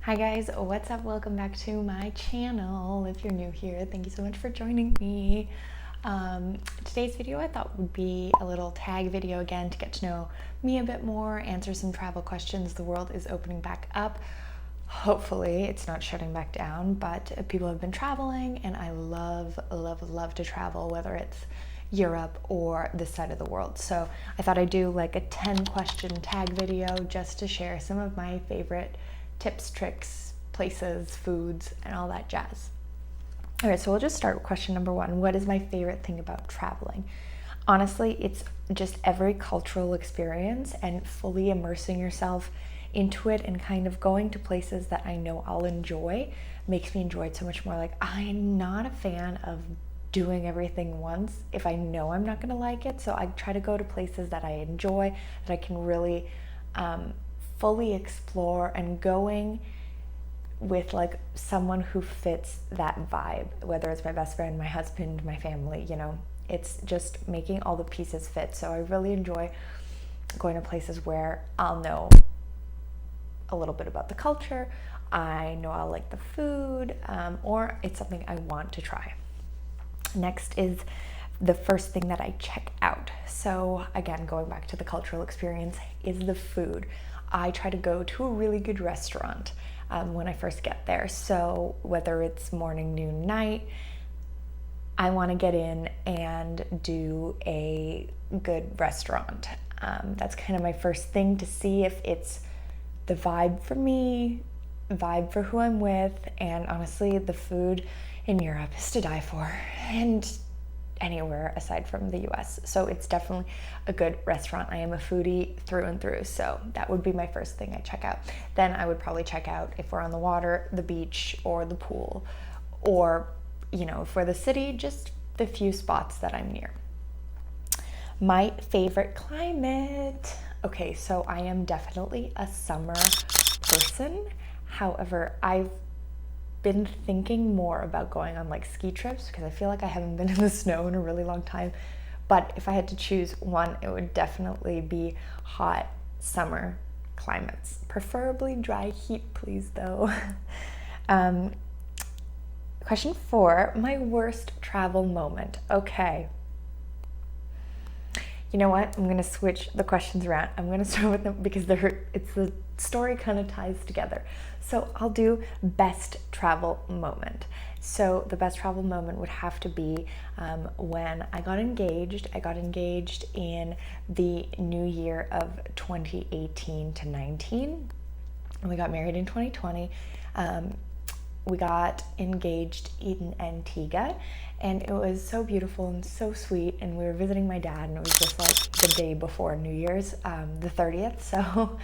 Hi guys, what's up? Welcome back to my channel. If you're new here, thank you so much for joining me. Today's video I thought would be a little tag video again to get to know me a bit more, answer some travel questions. The world is opening back up. Hopefully it's not shutting back down, but people have been traveling and I love to travel, whether it's Europe or this side of the world. So I thought I'd do like a 10 question tag video just to share some of my favorite tips, tricks, places, foods, and all that jazz. All right, so we'll just start with question number one. What is my favorite thing about traveling? Honestly, it's just every cultural experience and fully immersing yourself into it and kind of going to places that I know I'll enjoy makes me enjoy it so much more. Like, I'm not a fan of doing everything once if I know I'm not going to like it. So I try to go to places that I enjoy, that I can really fully explore, and going with like someone who fits that vibe, whether it's my best friend, my husband, my family, it's just making all the pieces fit. So I really enjoy going to places where I'll know a little bit about the culture, I know I'll like the food, or it's something I want to try. Next is the first thing that I check out. So again, going back to the cultural experience, is the food. I try to go to a really good restaurant when I first get there. So whether it's morning, noon, night, I want to get in and do a good restaurant. That's kind of my first thing to see if it's the vibe for me, vibe for who I'm with, and honestly, the food in Europe is to die for, and anywhere aside from the US. So it's definitely a good restaurant. I am a foodie through and through, so that would be my first thing I check out. Then I would probably check out, if we're on the water, the beach or the pool, or for the city, just the few spots that I'm near. My favorite climate. Okay, so I am definitely a summer person. However, I've been thinking more about going on like ski trips because I feel like I haven't been in the snow in a really long time. But if I had to choose one, it would definitely be hot summer climates. Preferably dry heat, please, though. Question 4, my worst travel moment. Okay. You know what? I'm going to switch the questions around. I'm going to start with them because it's the story kind of ties together. So I'll do best travel moment. So the best travel moment would have to be when I got engaged. I got engaged in the new year of 2018 to 19. And we got married in 2020. We got engaged in Antigua, and it was so beautiful and so sweet, and we were visiting my dad, and it was just like the day before New Year's, the 30th, so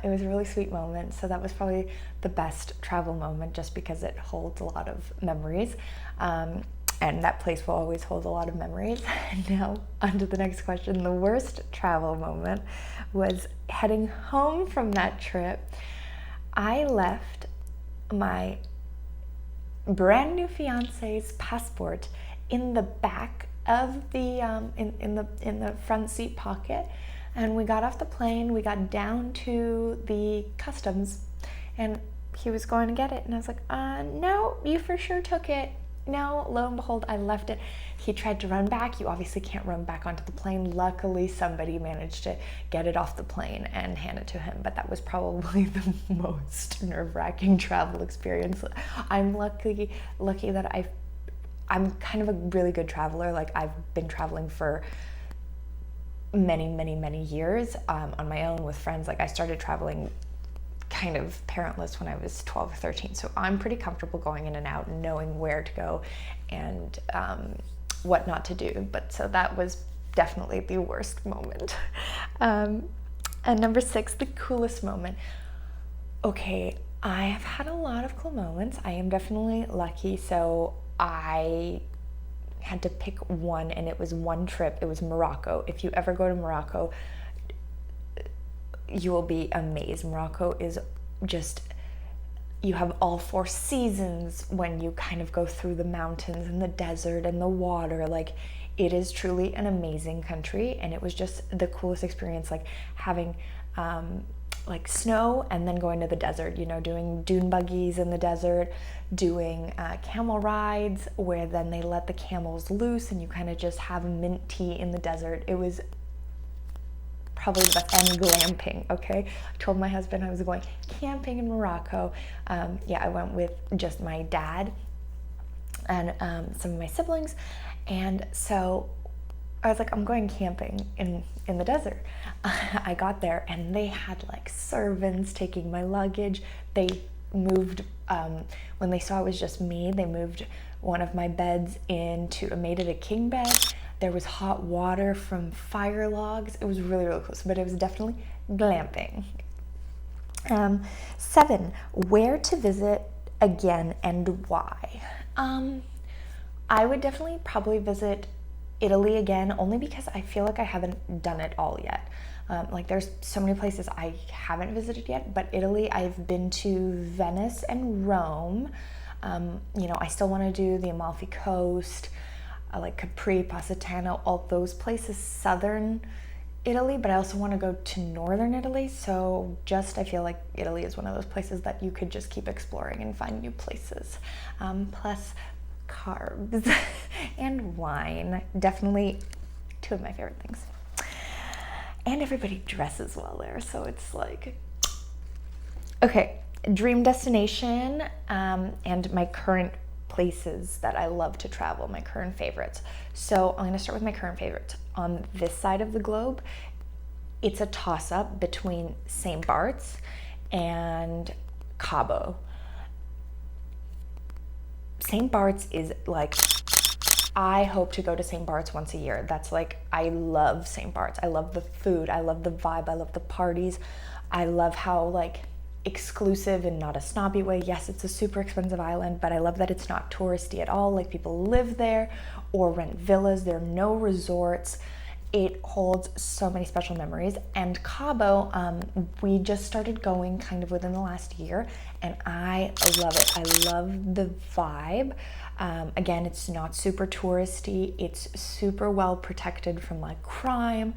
it was a really sweet moment. So that was probably the best travel moment, just because it holds a lot of memories, and that place will always hold a lot of memories. Now, on to the next question. The worst travel moment was heading home from that trip. I left my brand new fiance's passport in the back of the in the front seat pocket, and we got off the plane. We got down to the customs, and he was going to get it, and I was like, no, you for sure took it. No, lo and behold, I left it. He tried to run back. You obviously can't run back onto the plane. Luckily, somebody managed to get it off the plane and hand it to him, but that was probably the most nerve-wracking travel experience. I'm lucky that I'm kind of a really good traveler. Like, I've been traveling for many years on my own with friends. Like, I started traveling kind of parentless when I was 12 or 13. So I'm pretty comfortable going in and out and knowing where to go and what not to do. But so that was definitely the worst moment. And number 6, the coolest moment. Okay, I have had a lot of cool moments. I am definitely lucky. So I had to pick one, and it was one trip. It was Morocco. If you ever go to Morocco, you will be amazed. Morocco is just, you have all 4 seasons when you kind of go through the mountains and the desert and the water. Like, it is truly an amazing country, and it was just the coolest experience, like having like snow and then going to the desert, you know, doing dune buggies in the desert, doing camel rides where then they let the camels loose and you kind of just have mint tea in the desert. It was probably the best. And glamping, okay? I told my husband I was going camping in Morocco. Yeah, I went with just my dad and some of my siblings. And so I was like, I'm going camping in the desert. I got there and they had like servants taking my luggage. They moved, when they saw it was just me, they moved one of my beds made it a king bed. There was hot water from fire logs. It was really, really close, but it was definitely glamping. 7, where to visit again and why? I would definitely probably visit Italy again, only because I feel like I haven't done it all yet. Like there's so many places I haven't visited yet, but Italy, I've been to Venice and Rome. You know, I still want to do the Amalfi Coast, like Capri, Positano, all those places, southern Italy, but I also want to go to northern Italy. So I feel like Italy is one of those places that you could just keep exploring and find new places. Plus carbs and wine, definitely 2 of my favorite things. And everybody dresses well there, so it's like, okay, dream destination, and my current places that I love to travel, my current favorites. So I'm gonna start with my current favorites. On this side of the globe, it's a toss-up between St. Bart's and Cabo. St. Bart's is like, I hope to go to St. Bart's once a year. That's like, I love St. Bart's. I love the food. I love the vibe. I love the parties. I love how like exclusive and not a snobby way. Yes, it's a super expensive island, but I love that it's not touristy at all. Like people live there or rent villas. There are no resorts. It holds so many special memories. And Cabo, we just started going kind of within the last year, and I love it. I love the vibe. Again, it's not super touristy. It's super well protected from like crime.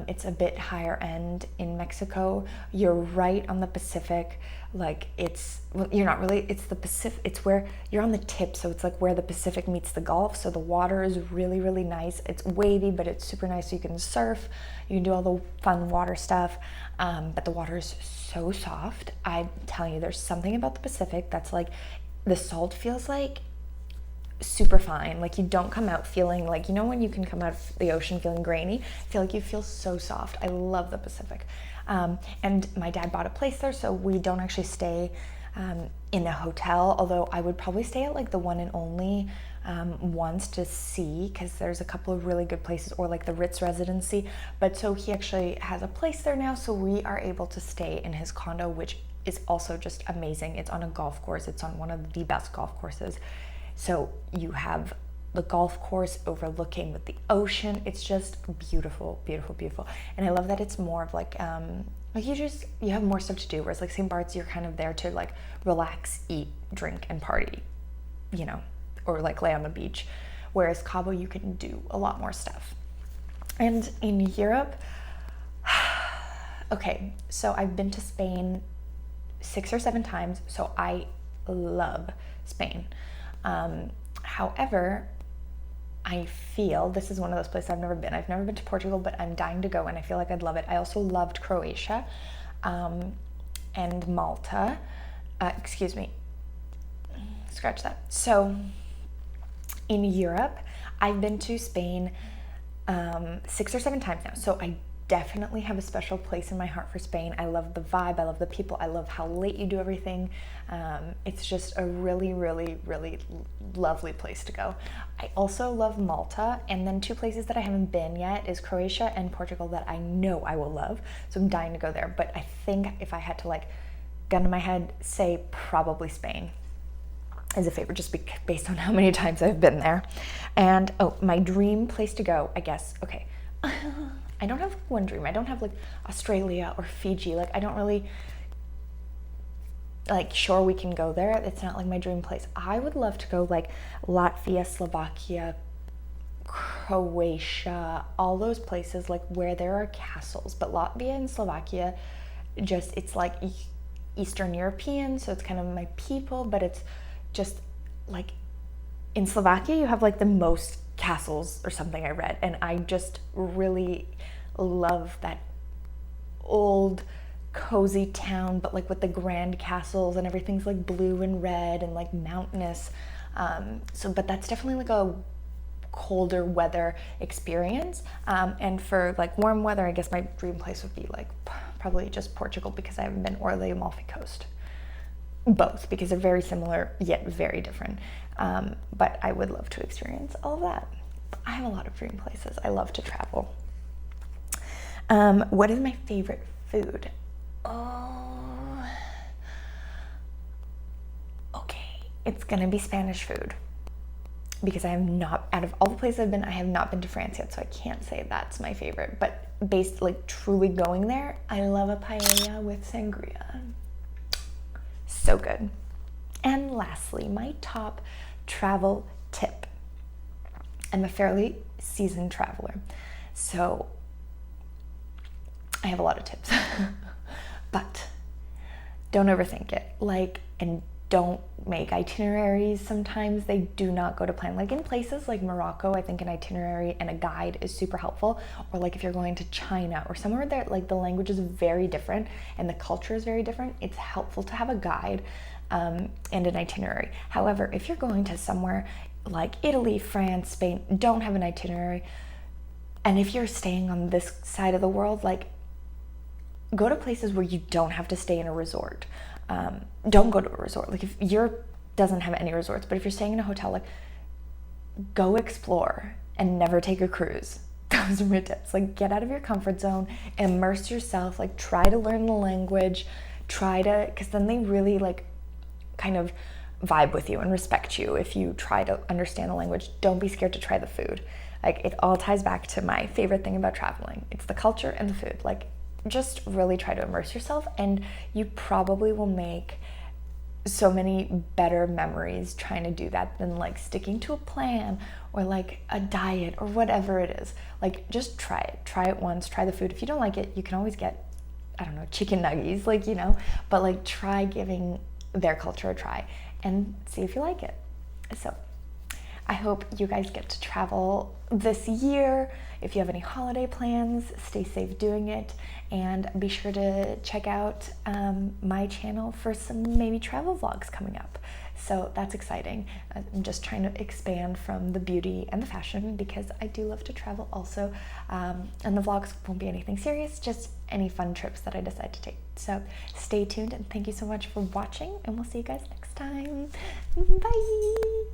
It's a bit higher end in Mexico. You're right on the Pacific. Like you're not really, it's the Pacific, it's where you're on the tip. So it's like where the Pacific meets the Gulf. So the water is really, really nice. It's wavy, but it's super nice. So you can surf, you can do all the fun water stuff. But the water is so soft. I'm telling you, there's something about the Pacific that's like, the salt feels like super fine. Like you don't come out feeling like, you know, when you can come out of the ocean feeling grainy, I feel like you feel so soft. I love the Pacific. And my dad bought a place there, so we don't actually stay in a hotel, although I would probably stay at like the one and only once to see, because there's a couple of really good places, or like the Ritz Residency. But so he actually has a place there now, so we are able to stay in his condo, which is also just amazing. It's on a golf course. It's on one of the best golf courses. So you have the golf course overlooking with the ocean. It's just beautiful, beautiful, beautiful. And I love that it's more of like you have more stuff to do. Whereas like St. Bart's, you're kind of there to like relax, eat, drink, and party, you know, or like lay on the beach. Whereas Cabo, you can do a lot more stuff. And in Europe, okay, so I've been to Spain 6 or 7 times. So I love Spain. However, I feel this is one of those places I've never been. I've never been to Portugal, but I'm dying to go, and I feel like I'd love it. I also loved Croatia, and Malta. Excuse me. Scratch that. So in Europe, I've been to Spain 6 or 7 times now. So I definitely have a special place in my heart for Spain. I love the vibe. I love the people. I love how late you do everything. It's just a really, really, really lovely place to go. I also love Malta. And then 2 places that I haven't been yet is Croatia and Portugal that I know I will love. So I'm dying to go there. But I think if I had to like gun to my head, say probably Spain as a favorite, just based on how many times I've been there. And my dream place to go, I guess. Okay. I don't have one dream. I don't have like Australia or Fiji. Like I don't really like, sure, we can go there. It's not like my dream place. I would love to go like Latvia, Slovakia, Croatia, all those places like where there are castles. But Latvia and Slovakia, it's like Eastern European, so it's kind of my people, but it's just like in Slovakia you have like the most castles or something I read, and I just really love that old cozy town, but like with the grand castles and everything's like blue and red and like mountainous. But that's definitely like a colder weather experience. And for like warm weather, I guess my dream place would be like probably just Portugal, because I haven't been, or the Amalfi Coast. Both, because they're very similar yet very different. But I would love to experience all of that. I have a lot of dream places. I love to travel. What is my favorite food? Oh, okay. It's gonna be Spanish food, because I have not, out of all the places I've been, I have not been to France yet, so I can't say that's my favorite. But based, like truly going there, I love a paella with sangria. So good. And lastly, my top travel tip. I'm a fairly seasoned traveler, so I have a lot of tips. But don't overthink it. Like, and don't make itineraries. Sometimes they do not go to plan. Like in places like Morocco, I think an itinerary and a guide is super helpful. Or like if you're going to China or somewhere that like the language is very different and the culture is very different, it's helpful to have a guide and an itinerary. However, if you're going to somewhere like Italy, France, Spain, don't have an itinerary. And if you're staying on this side of the world, like go to places where you don't have to stay in a resort. Don't go to a resort. Like if Europe doesn't have any resorts, but if you're staying in a hotel, like go explore and never take a cruise. Those are my tips. Like get out of your comfort zone, immerse yourself, like try to learn the language, because then they really like kind of vibe with you and respect you if you try to understand the language. Don't be scared to try the food. Like it all ties back to my favorite thing about traveling. It's the culture and the food. Like just really try to immerse yourself, and you probably will make so many better memories trying to do that than like sticking to a plan or like a diet or whatever it is. Like just try it once, try the food. If you don't like it, you can always get, I don't know, chicken nuggets, like, you know, but like try giving their culture a try and see if you like it. So I hope you guys get to travel this year. If you have any holiday plans, stay safe doing it, and be sure to check out my channel for some maybe travel vlogs coming up. So that's exciting. I'm just trying to expand from the beauty and the fashion, because I do love to travel also. And the vlogs won't be anything serious, just any fun trips that I decide to take. So stay tuned, and thank you so much for watching, and we'll see you guys next time. Bye!